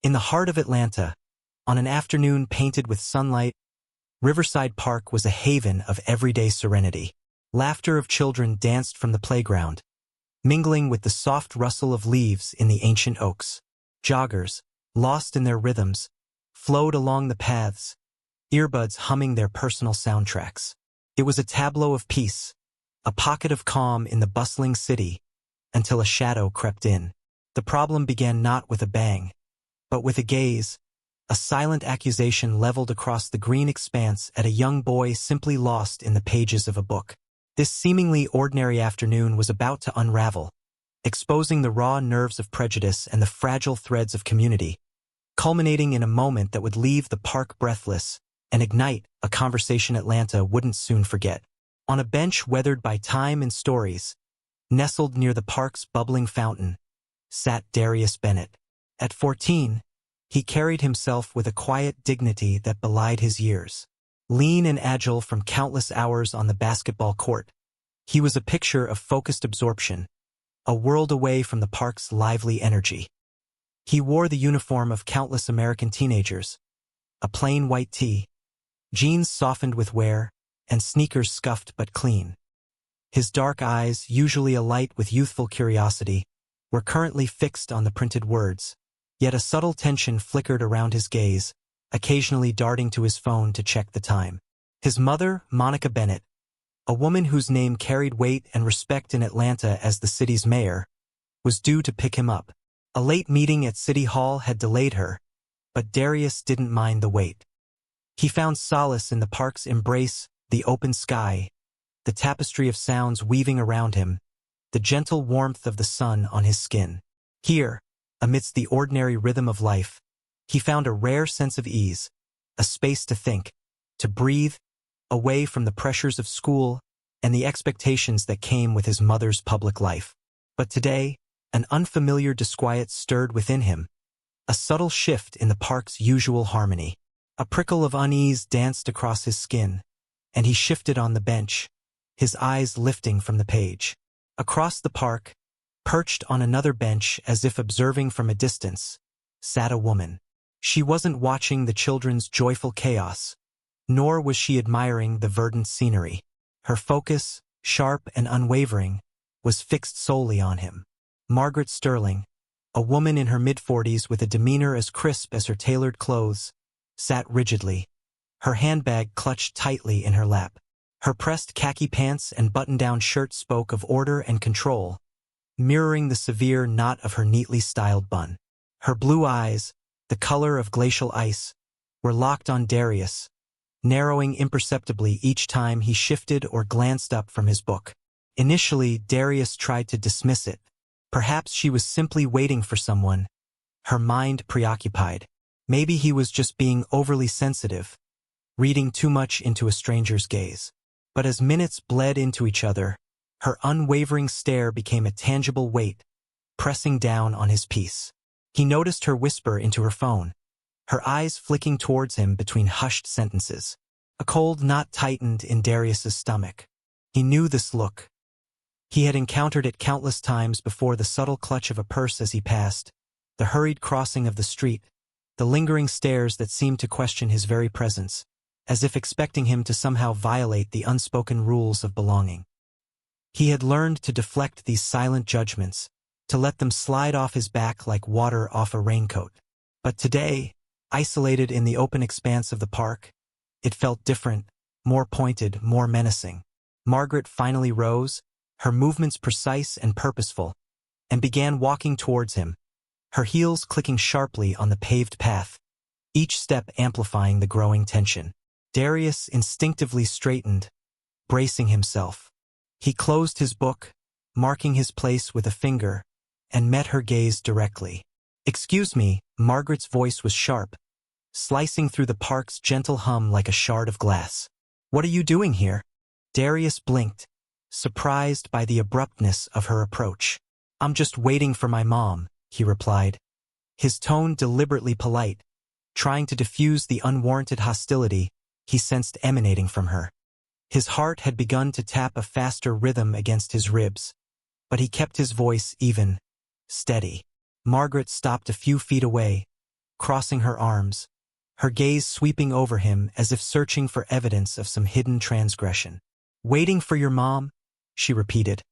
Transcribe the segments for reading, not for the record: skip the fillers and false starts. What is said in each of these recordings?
In the heart of Atlanta, on an afternoon painted with sunlight, Riverside Park was a haven of everyday serenity. Laughter of children danced from the playground, mingling with the soft rustle of leaves in the ancient oaks. Joggers, lost in their rhythms, flowed along the paths, earbuds humming their personal soundtracks. It was a tableau of peace, a pocket of calm in the bustling city, until a shadow crept in. The problem began not with a bang, but with a gaze, a silent accusation leveled across the green expanse at a young boy simply lost in the pages of a book. This seemingly ordinary afternoon was about to unravel, exposing the raw nerves of prejudice and the fragile threads of community, culminating in a moment that would leave the park breathless and ignite a conversation Atlanta wouldn't soon forget. On a bench weathered by time and stories, nestled near the park's bubbling fountain, sat Darius Bennett. At 14, he carried himself with a quiet dignity that belied his years. Lean and agile from countless hours on the basketball court, he was a picture of focused absorption, a world away from the park's lively energy. He wore the uniform of countless American teenagers, a plain white tee, jeans softened with wear, and sneakers scuffed but clean. His dark eyes, usually alight with youthful curiosity, were currently fixed on the printed words, yet a subtle tension flickered around his gaze, occasionally darting to his phone to check the time. His mother, Monica Bennett, a woman whose name carried weight and respect in Atlanta as the city's mayor, was due to pick him up. A late meeting at City Hall had delayed her, but Darius didn't mind the wait. He found solace in the park's embrace, the open sky, the tapestry of sounds weaving around him, the gentle warmth of the sun on his skin. Here, amidst the ordinary rhythm of life, he found a rare sense of ease, a space to think, to breathe, away from the pressures of school and the expectations that came with his mother's public life. But today, an unfamiliar disquiet stirred within him, a subtle shift in the park's usual harmony. A prickle of unease danced across his skin, and he shifted on the bench, his eyes lifting from the page. Across the park, perched on another bench as if observing from a distance, sat a woman. She wasn't watching the children's joyful chaos, nor was she admiring the verdant scenery. Her focus, sharp and unwavering, was fixed solely on him. Margaret Sterling, a woman in her mid-40s with a demeanor as crisp as her tailored clothes, sat rigidly, her handbag clutched tightly in her lap. Her pressed khaki pants and button-down shirt spoke of order and control, mirroring the severe knot of her neatly styled bun. Her blue eyes, the color of glacial ice, were locked on Darius, narrowing imperceptibly each time he shifted or glanced up from his book. Initially, Darius tried to dismiss it. Perhaps she was simply waiting for someone, her mind preoccupied. Maybe he was just being overly sensitive, reading too much into a stranger's gaze. But as minutes bled into each other, her unwavering stare became a tangible weight, pressing down on his peace. He noticed her whisper into her phone, her eyes flicking towards him between hushed sentences. A cold knot tightened in Darius's stomach. He knew this look. He had encountered it countless times before: the subtle clutch of a purse as he passed, the hurried crossing of the street, the lingering stares that seemed to question his very presence, as if expecting him to somehow violate the unspoken rules of belonging. He had learned to deflect these silent judgments, to let them slide off his back like water off a raincoat. But today, isolated in the open expanse of the park, it felt different, more pointed, more menacing. Margaret finally rose, her movements precise and purposeful, and began walking towards him, her heels clicking sharply on the paved path, each step amplifying the growing tension. Darius instinctively straightened, bracing himself. He closed his book, marking his place with a finger, and met her gaze directly. "Excuse me," Margaret's voice was sharp, slicing through the park's gentle hum like a shard of glass. "What are you doing here?" Darius blinked, surprised by the abruptness of her approach. "I'm just waiting for my mom," he replied, his tone deliberately polite, trying to diffuse the unwarranted hostility he sensed emanating from her. His heart had begun to tap a faster rhythm against his ribs, but he kept his voice even, steady. Margaret stopped a few feet away, crossing her arms, her gaze sweeping over him as if searching for evidence of some hidden transgression. "Waiting for your mom?" she repeated,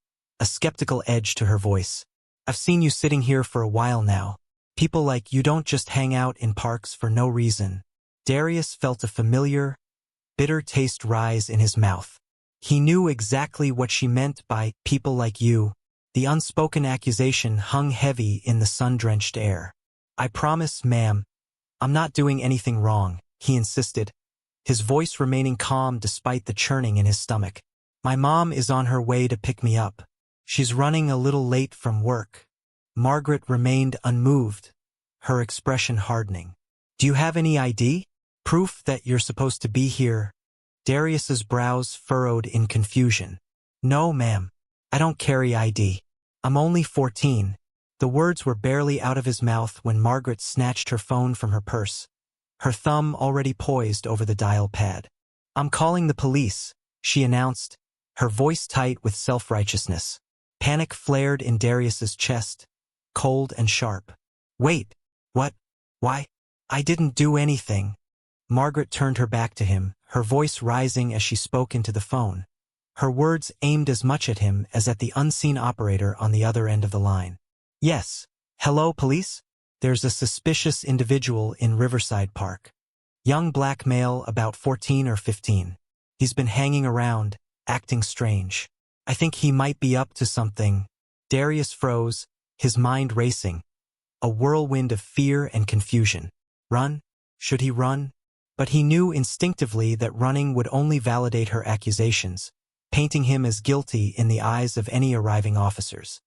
a skeptical edge to her voice. "I've seen you sitting here for a while now. People like you don't just hang out in parks for no reason." Darius felt a familiar, bitter taste rise in his mouth. He knew exactly what she meant by "people like you." The unspoken accusation hung heavy in the sun-drenched air. "I promise, ma'am, I'm not doing anything wrong," he insisted, his voice remaining calm despite the churning in his stomach. "My mom is on her way to pick me up. She's running a little late from work." Margaret remained unmoved, her expression hardening. "Do you have any ID? Proof that you're supposed to be here?" Darius's brows furrowed in confusion. "No, ma'am. I don't carry ID. I'm only 14. The words were barely out of his mouth when Margaret snatched her phone from her purse, her thumb already poised over the dial pad. "I'm calling the police," she announced, her voice tight with self-righteousness. Panic flared in Darius's chest, cold and sharp. "Wait, what? Why? I didn't do anything." Margaret turned her back to him, her voice rising as she spoke into the phone, her words aimed as much at him as at the unseen operator on the other end of the line. "Yes. Hello, police? There's a suspicious individual in Riverside Park. Young black male about 14 or 15. He's been hanging around, acting strange. I think he might be up to something." Darius froze, his mind racing, a whirlwind of fear and confusion. Run? Should he run? But he knew instinctively that running would only validate her accusations, painting him as guilty in the eyes of any arriving officers.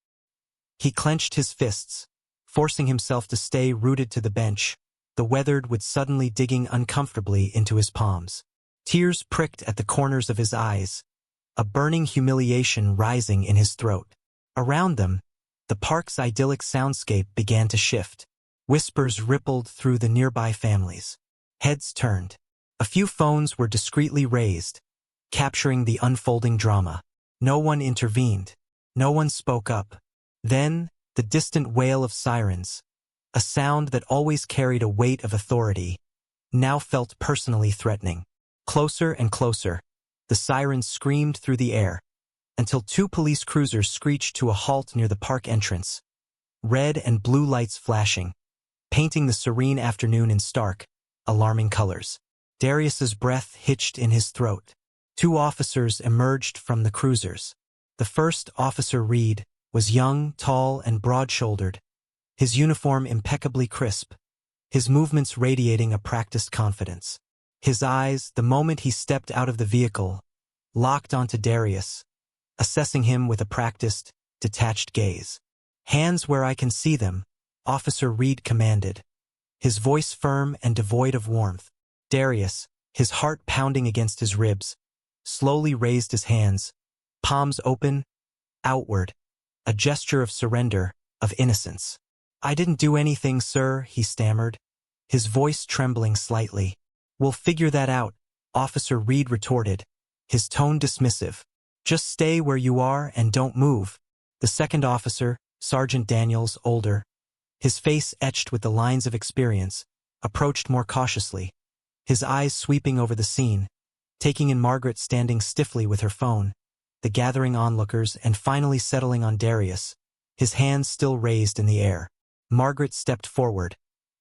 He clenched his fists, forcing himself to stay rooted to the bench, the weathered wood suddenly digging uncomfortably into his palms. Tears pricked at the corners of his eyes, a burning humiliation rising in his throat. Around them, the park's idyllic soundscape began to shift. Whispers rippled through the nearby families. Heads turned. A few phones were discreetly raised, capturing the unfolding drama. No one intervened. No one spoke up. Then, the distant wail of sirens, a sound that always carried a weight of authority, now felt personally threatening. Closer and closer, the sirens screamed through the air, until two police cruisers screeched to a halt near the park entrance, red and blue lights flashing, painting the serene afternoon in stark, alarming colors. Darius's breath hitched in his throat. Two officers emerged from the cruisers. The first, Officer Reed, was young, tall, and broad-shouldered, his uniform impeccably crisp, his movements radiating a practiced confidence. His eyes, the moment he stepped out of the vehicle, locked onto Darius, assessing him with a practiced, detached gaze. "Hands where I can see them," Officer Reed commanded, his voice firm and devoid of warmth. Darius, his heart pounding against his ribs, slowly raised his hands, palms open, outward, a gesture of surrender, of innocence. "I didn't do anything, sir," he stammered, his voice trembling slightly. "We'll figure that out," Officer Reed retorted, his tone dismissive. "Just stay where you are and don't move." The second officer, Sergeant Daniels, older, his face etched with the lines of experience, approached more cautiously, his eyes sweeping over the scene, taking in Margaret standing stiffly with her phone, the gathering onlookers, and finally settling on Darius, his hands still raised in the air. Margaret stepped forward,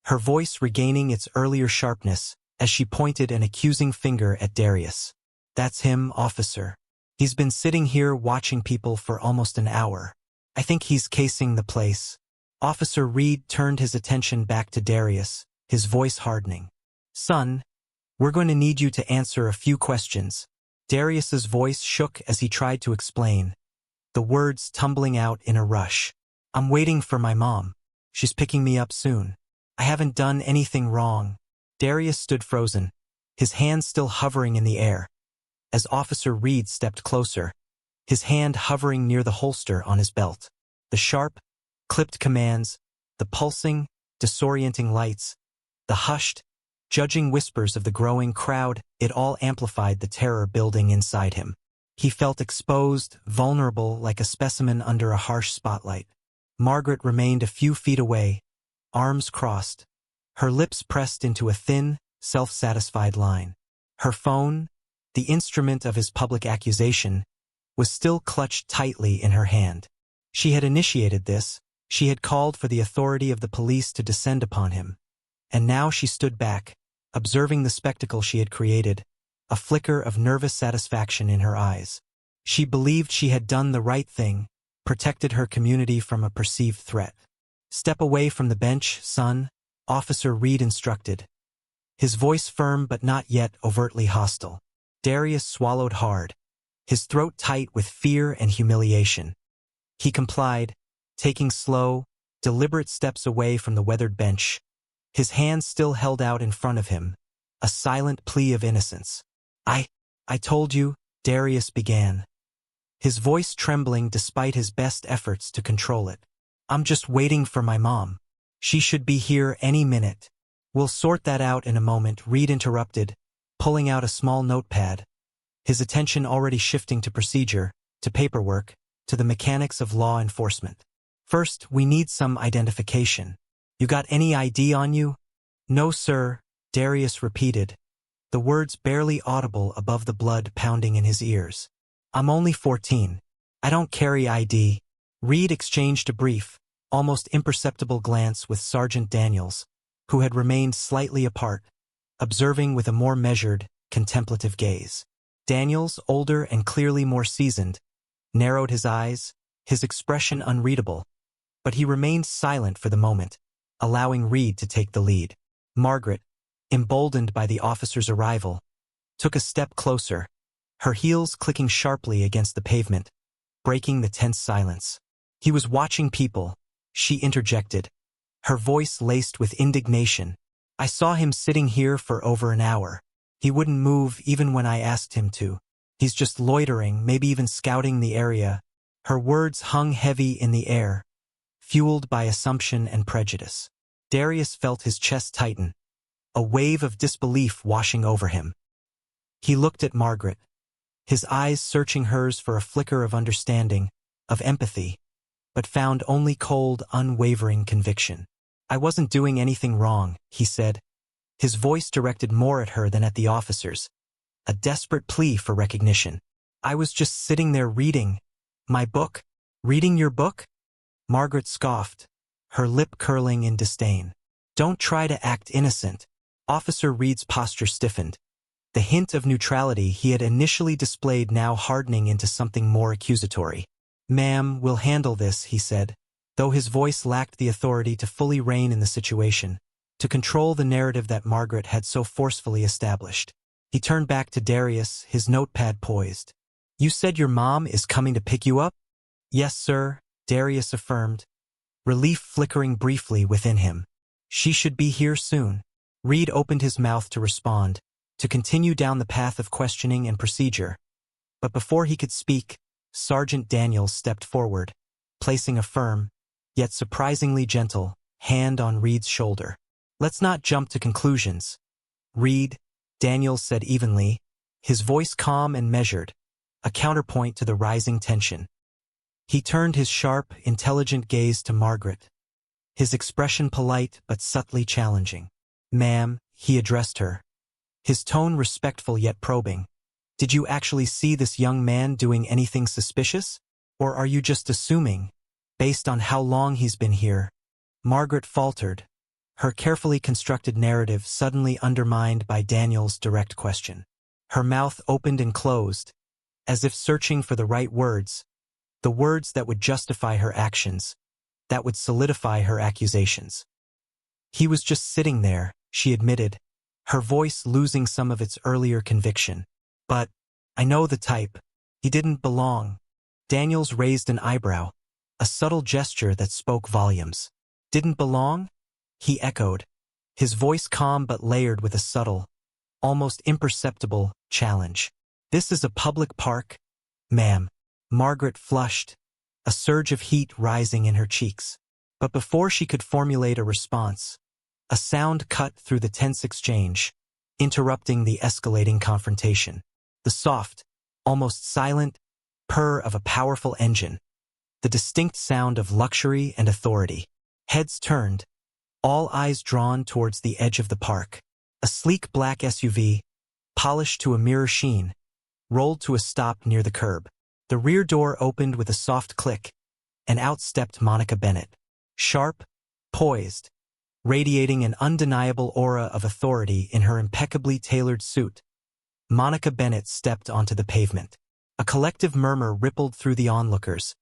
her voice regaining its earlier sharpness as she pointed an accusing finger at Darius. "That's him, officer. He's been sitting here watching people for almost an hour. I think he's casing the place." Officer Reed turned his attention back to Darius, his voice hardening. "Son, we're going to need you to answer a few questions." Darius's voice shook as he tried to explain, the words tumbling out in a rush. "I'm waiting for my mom. She's picking me up soon. I haven't done anything wrong." Darius stood frozen, his hands still hovering in the air, as Officer Reed stepped closer, his hand hovering near the holster on his belt. The sharp, clipped commands, the pulsing, disorienting lights, the hushed, judging whispers of the growing crowd, it all amplified the terror building inside him. He felt exposed, vulnerable, like a specimen under a harsh spotlight. Margaret remained a few feet away, arms crossed, Her lips pressed into a thin, self-satisfied line. Her phone, the instrument of his public accusation, was still clutched tightly in her hand. She had initiated this, she had called for the authority of the police to descend upon him. And now she stood back, observing the spectacle she had created, a flicker of nervous satisfaction in her eyes. She believed she had done the right thing, protected her community from a perceived threat. "Step away from the bench, son," Officer Reed instructed, his voice firm but not yet overtly hostile. Darius swallowed hard, his throat tight with fear and humiliation. He complied, taking slow, deliberate steps away from the weathered bench, his hands still held out in front of him, a silent plea of innocence. I told you," Darius began, his voice trembling despite his best efforts to control it. "I'm just waiting for my mom. She should be here any minute." "We'll sort that out in a moment," Reed interrupted, pulling out a small notepad, his attention already shifting to procedure, to paperwork, to the mechanics of law enforcement. "First, we need some identification. You got any ID on you?" "No, sir," Darius repeated, the words barely audible above the blood pounding in his ears. "I'm only 14. I don't carry ID." Reed exchanged a brief, almost imperceptible glance with Sergeant Daniels, who had remained slightly apart, observing with a more measured, contemplative gaze. Daniels, older and clearly more seasoned, narrowed his eyes, his expression unreadable, but he remained silent for the moment, allowing Reed to take the lead. Margaret, emboldened by the officer's arrival, took a step closer, her heels clicking sharply against the pavement, breaking the tense silence. "He was watching people," she interjected, her voice laced with indignation. "I saw him sitting here for over an hour. He wouldn't move even when I asked him to. He's just loitering, maybe even scouting the area." Her words hung heavy in the air, fueled by assumption and prejudice. Darius felt his chest tighten, a wave of disbelief washing over him. He looked at Margaret, his eyes searching hers for a flicker of understanding, of empathy, but found only cold, unwavering conviction. "I wasn't doing anything wrong," he said, his voice directed more at her than at the officers, a desperate plea for recognition. "I was just sitting there reading my book." "Reading your book?" Margaret scoffed, her lip curling in disdain. "Don't try to act innocent." Officer Reed's posture stiffened, the hint of neutrality he had initially displayed now hardening into something more accusatory. "Ma'am, we'll handle this," he said, though his voice lacked the authority to fully rein in the situation, to control the narrative that Margaret had so forcefully established. He turned back to Darius, his notepad poised. "You said your mom is coming to pick you up?" "Yes, sir," Darius affirmed, relief flickering briefly within him. "She should be here soon." Reed opened his mouth to respond, to continue down the path of questioning and procedure. But before he could speak, Sergeant Daniels stepped forward, placing a firm, yet surprisingly gentle, hand on Reed's shoulder. "Let's not jump to conclusions, Reed," Daniels said evenly, his voice calm and measured, a counterpoint to the rising tension. He turned his sharp, intelligent gaze to Margaret, his expression polite but subtly challenging. "Ma'am," he addressed her, his tone respectful yet probing, "did you actually see this young man doing anything suspicious? Or are you just assuming, based on how long he's been here?" Margaret faltered, her carefully constructed narrative suddenly undermined by Daniel's direct question. Her mouth opened and closed, as if searching for the right words, the words that would justify her actions, that would solidify her accusations. "He was just sitting there," she admitted, her voice losing some of its earlier conviction. "But I know the type. He didn't belong." Daniels raised an eyebrow, a subtle gesture that spoke volumes. "Didn't belong?" he echoed, his voice calm but layered with a subtle, almost imperceptible, challenge. "This is a public park, ma'am." Margaret flushed, a surge of heat rising in her cheeks. But before she could formulate a response, a sound cut through the tense exchange, interrupting the escalating confrontation. The soft, almost silent, purr of a powerful engine, the distinct sound of luxury and authority. Heads turned, all eyes drawn towards the edge of the park. A sleek black SUV, polished to a mirror sheen, rolled to a stop near the curb. The rear door opened with a soft click, and out stepped Monica Bennett. Sharp, poised, radiating an undeniable aura of authority in her impeccably tailored suit, Monica Bennett stepped onto the pavement. A collective murmur rippled through the onlookers,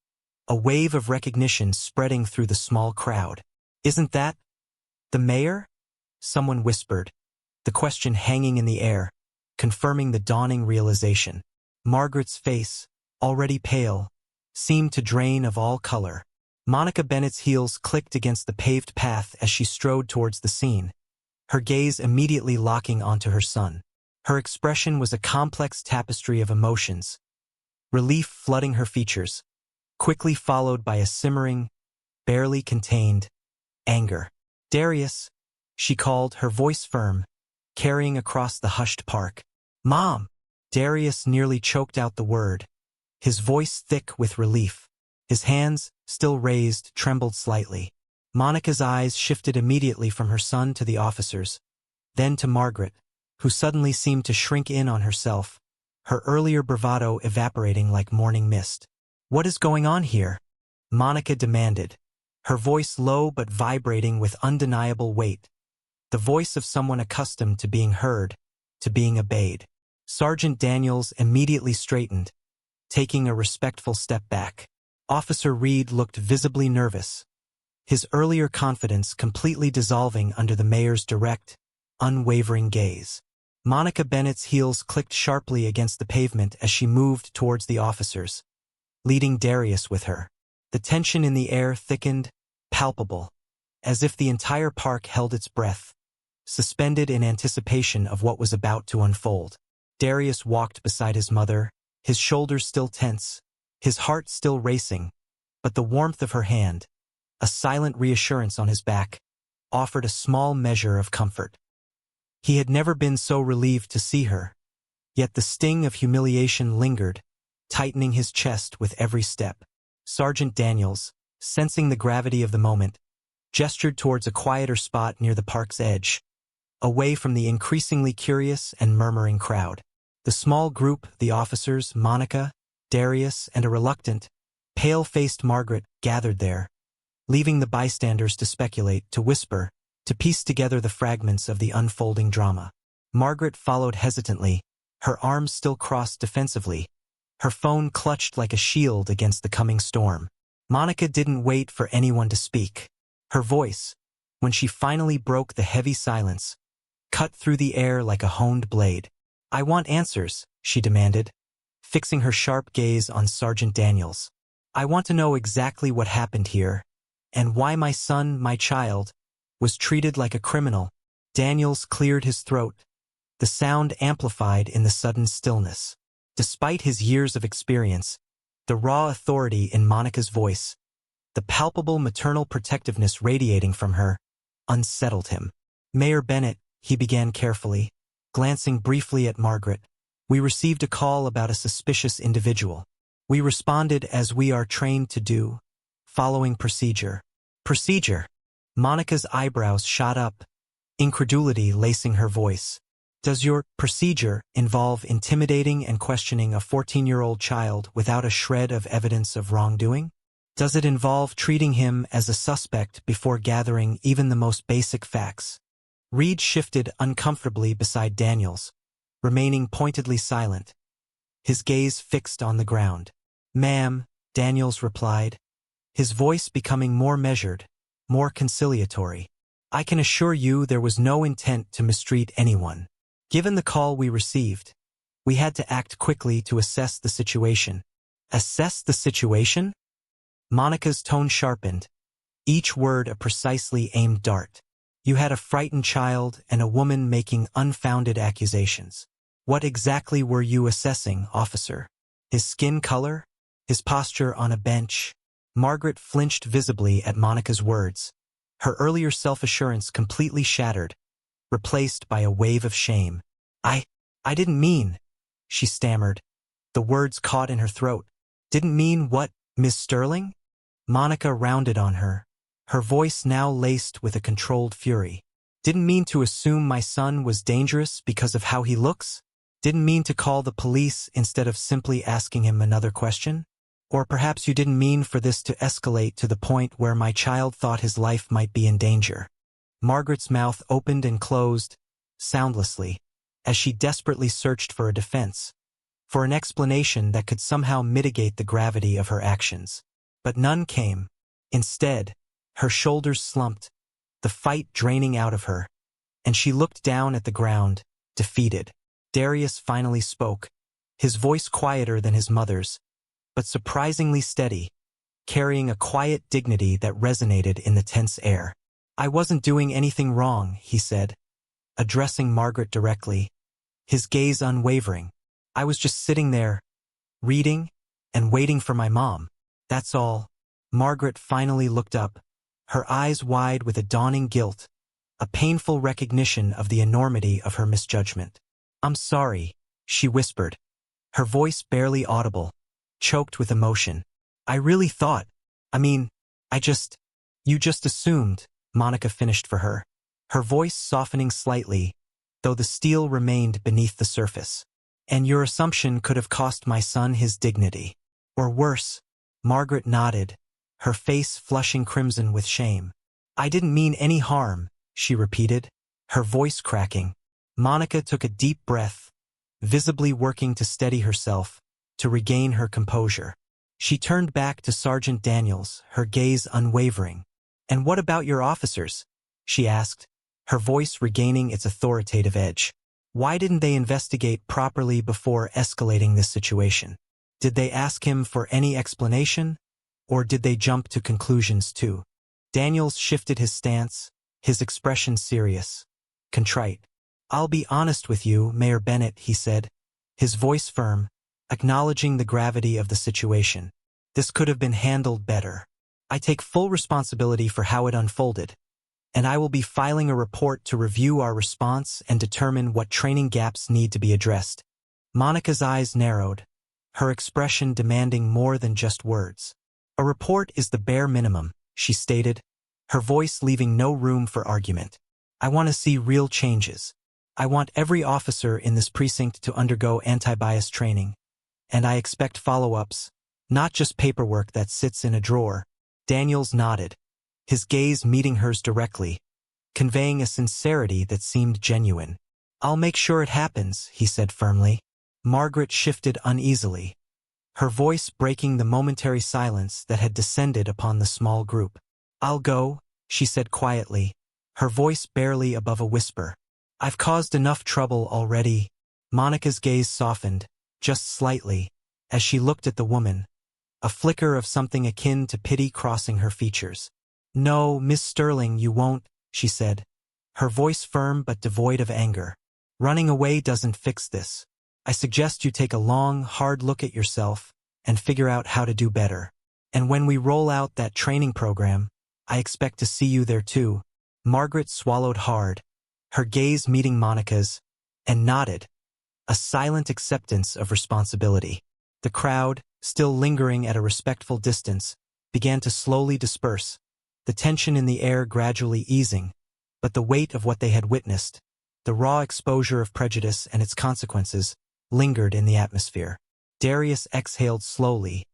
a wave of recognition spreading through the small crowd. "Isn't that the mayor?" someone whispered, the question hanging in the air, confirming the dawning realization. Margaret's face, already pale, seemed to drain of all color. Monica Bennett's heels clicked against the paved path as she strode towards the scene, her gaze immediately locking onto her son. Her expression was a complex tapestry of emotions, relief flooding her features, quickly followed by a simmering, barely contained anger. "Darius," she called, her voice firm, carrying across the hushed park. "Mom!" Darius nearly choked out the word, his voice thick with relief. His hands, still raised, trembled slightly. Monica's eyes shifted immediately from her son to the officers, then to Margaret, who suddenly seemed to shrink in on herself, her earlier bravado evaporating like morning mist. "What is going on here?" Monica demanded, her voice low but vibrating with undeniable weight, the voice of someone accustomed to being heard, to being obeyed. Sergeant Daniels immediately straightened, taking a respectful step back. Officer Reed looked visibly nervous, his earlier confidence completely dissolving under the mayor's direct, unwavering gaze. Monica Bennett's heels clicked sharply against the pavement as she moved towards the officers, leading Darius with her. The tension in the air thickened, palpable, as if the entire park held its breath, suspended in anticipation of what was about to unfold. Darius walked beside his mother, his shoulders still tense, his heart still racing, but the warmth of her hand, a silent reassurance on his back, offered a small measure of comfort. He had never been so relieved to see her, yet the sting of humiliation lingered, tightening his chest with every step. Sergeant Daniels, sensing the gravity of the moment, gestured towards a quieter spot near the park's edge, away from the increasingly curious and murmuring crowd. The small group, the officers, Monica, Darius, and a reluctant, pale-faced Margaret, gathered there, leaving the bystanders to speculate, to whisper, to piece together the fragments of the unfolding drama. Margaret followed hesitantly, her arms still crossed defensively, her phone clutched like a shield against the coming storm. Monica didn't wait for anyone to speak. Her voice, when she finally broke the heavy silence, cut through the air like a honed blade. "I want answers," she demanded, fixing her sharp gaze on Sergeant Daniels. "I want to know exactly what happened here, and why my son, my child, was treated like a criminal." Daniels cleared his throat, the sound amplified in the sudden stillness. Despite his years of experience, the raw authority in Monica's voice, the palpable maternal protectiveness radiating from her, unsettled him. "Mayor Bennett," he began carefully, glancing briefly at Margaret, "we received a call about a suspicious individual. We responded as we are trained to do, following procedure." "Procedure?" Monica's eyebrows shot up, incredulity lacing her voice. "Does your procedure involve intimidating and questioning a 14-year-old child without a shred of evidence of wrongdoing? Does it involve treating him as a suspect before gathering even the most basic facts?" Reed shifted uncomfortably beside Daniels, remaining pointedly silent, his gaze fixed on the ground. "Ma'am," Daniels replied, his voice becoming more measured, more conciliatory, "I can assure you there was no intent to mistreat anyone. Given the call we received, we had to act quickly to assess the situation." "Assess the situation?" Monica's tone sharpened, each word a precisely aimed dart. "You had a frightened child and a woman making unfounded accusations. What exactly were you assessing, officer? His skin color? His posture on a bench?" Margaret flinched visibly at Monica's words, her earlier self-assurance completely shattered, replaced by a wave of shame. I didn't mean," she stammered, the words caught in her throat. "Didn't mean what, Miss Sterling?" Monica rounded on her, her voice now laced with a controlled fury. Didn't mean to assume my son was dangerous because of how he looks? Didn't mean to call the police instead of simply asking him another question? Or perhaps you didn't mean for this to escalate to the point where my child thought his life might be in danger. Margaret's mouth opened and closed, soundlessly, as she desperately searched for a defense, for an explanation that could somehow mitigate the gravity of her actions. But none came. Instead, her shoulders slumped, the fight draining out of her, and she looked down at the ground, defeated. Darius finally spoke, his voice quieter than his mother's, but surprisingly steady, carrying a quiet dignity that resonated in the tense air. I wasn't doing anything wrong, he said, addressing Margaret directly, his gaze unwavering. I was just sitting there, reading, and waiting for my mom. That's all. Margaret finally looked up, her eyes wide with a dawning guilt, a painful recognition of the enormity of her misjudgment. I'm sorry, she whispered, her voice barely audible, choked with emotion. I really thought, you just assumed, Monica finished for her, her voice softening slightly, though the steel remained beneath the surface. And your assumption could have cost my son his dignity. Or worse. Margaret nodded, her face flushing crimson with shame. I didn't mean any harm, she repeated, her voice cracking. Monica took a deep breath, visibly working to steady herself, to regain her composure. She turned back to Sergeant Daniels, her gaze unwavering. And what about your officers? She asked, her voice regaining its authoritative edge. Why didn't they investigate properly before escalating this situation? Did they ask him for any explanation? Or did they jump to conclusions too? Daniels shifted his stance, his expression serious, contrite. I'll be honest with you, Mayor Bennett, he said, his voice firm, acknowledging the gravity of the situation. This could have been handled better. I take full responsibility for how it unfolded, and I will be filing a report to review our response and determine what training gaps need to be addressed. Monica's eyes narrowed, her expression demanding more than just words. A report is the bare minimum, she stated, her voice leaving no room for argument. I want to see real changes. I want every officer in this precinct to undergo anti-bias training, and I expect follow-ups, not just paperwork that sits in a drawer. Daniels nodded, his gaze meeting hers directly, conveying a sincerity that seemed genuine. I'll make sure it happens, he said firmly. Margaret shifted uneasily, her voice breaking the momentary silence that had descended upon the small group. I'll go, she said quietly, her voice barely above a whisper. I've caused enough trouble already. Monica's gaze softened, just slightly, as she looked at the woman, a flicker of something akin to pity crossing her features. No, Miss Sterling, you won't, she said, her voice firm but devoid of anger. Running away doesn't fix this. I suggest you take a long, hard look at yourself and figure out how to do better. And when we roll out that training program, I expect to see you there too. Margaret swallowed hard, her gaze meeting Monica's, and nodded, a silent acceptance of responsibility. The crowd, still lingering at a respectful distance, began to slowly disperse, the tension in the air gradually easing, but the weight of what they had witnessed, the raw exposure of prejudice and its consequences, lingered in the atmosphere. Darius exhaled slowly,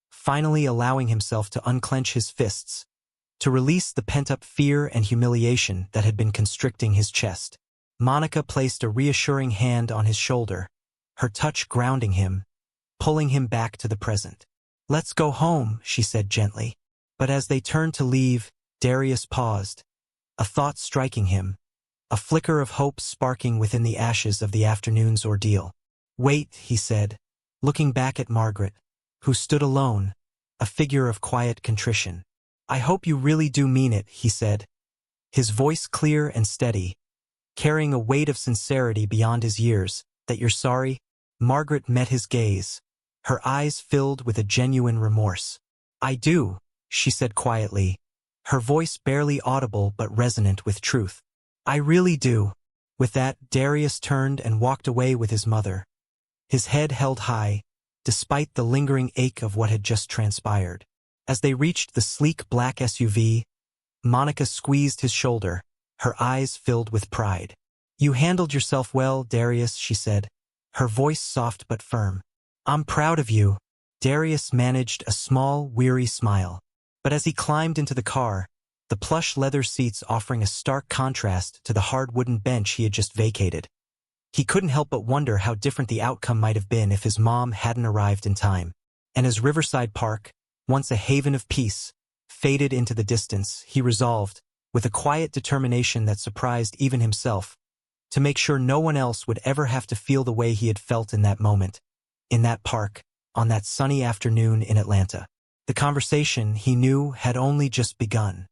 finally allowing himself to unclench his fists, to release the pent-up fear and humiliation that had been constricting his chest. Monica placed a reassuring hand on his shoulder, her touch grounding him, pulling him back to the present. Let's go home, she said gently. But as they turned to leave, Darius paused, a thought striking him, a flicker of hope sparking within the ashes of the afternoon's ordeal. Wait, he said, looking back at Margaret, who stood alone, a figure of quiet contrition. I hope you really do mean it, he said, his voice clear and steady, carrying a weight of sincerity beyond his years. That you're sorry? Margaret met his gaze, her eyes filled with a genuine remorse. I do, she said quietly, her voice barely audible but resonant with truth. I really do. With that, Darius turned and walked away with his mother, his head held high, despite the lingering ache of what had just transpired. As they reached the sleek black SUV, Monica squeezed his shoulder, her eyes filled with pride. "You handled yourself well, Darius," she said, her voice soft but firm. "I'm proud of you." Darius managed a small, weary smile. But as he climbed into the car, the plush leather seats offering a stark contrast to the hard wooden bench he had just vacated, he couldn't help but wonder how different the outcome might have been if his mom hadn't arrived in time. And as Riverside Park, once a haven of peace, faded into the distance, he resolved, with a quiet determination that surprised even himself, to make sure no one else would ever have to feel the way he had felt in that moment, in that park, on that sunny afternoon in Atlanta. The conversation, he knew, had only just begun.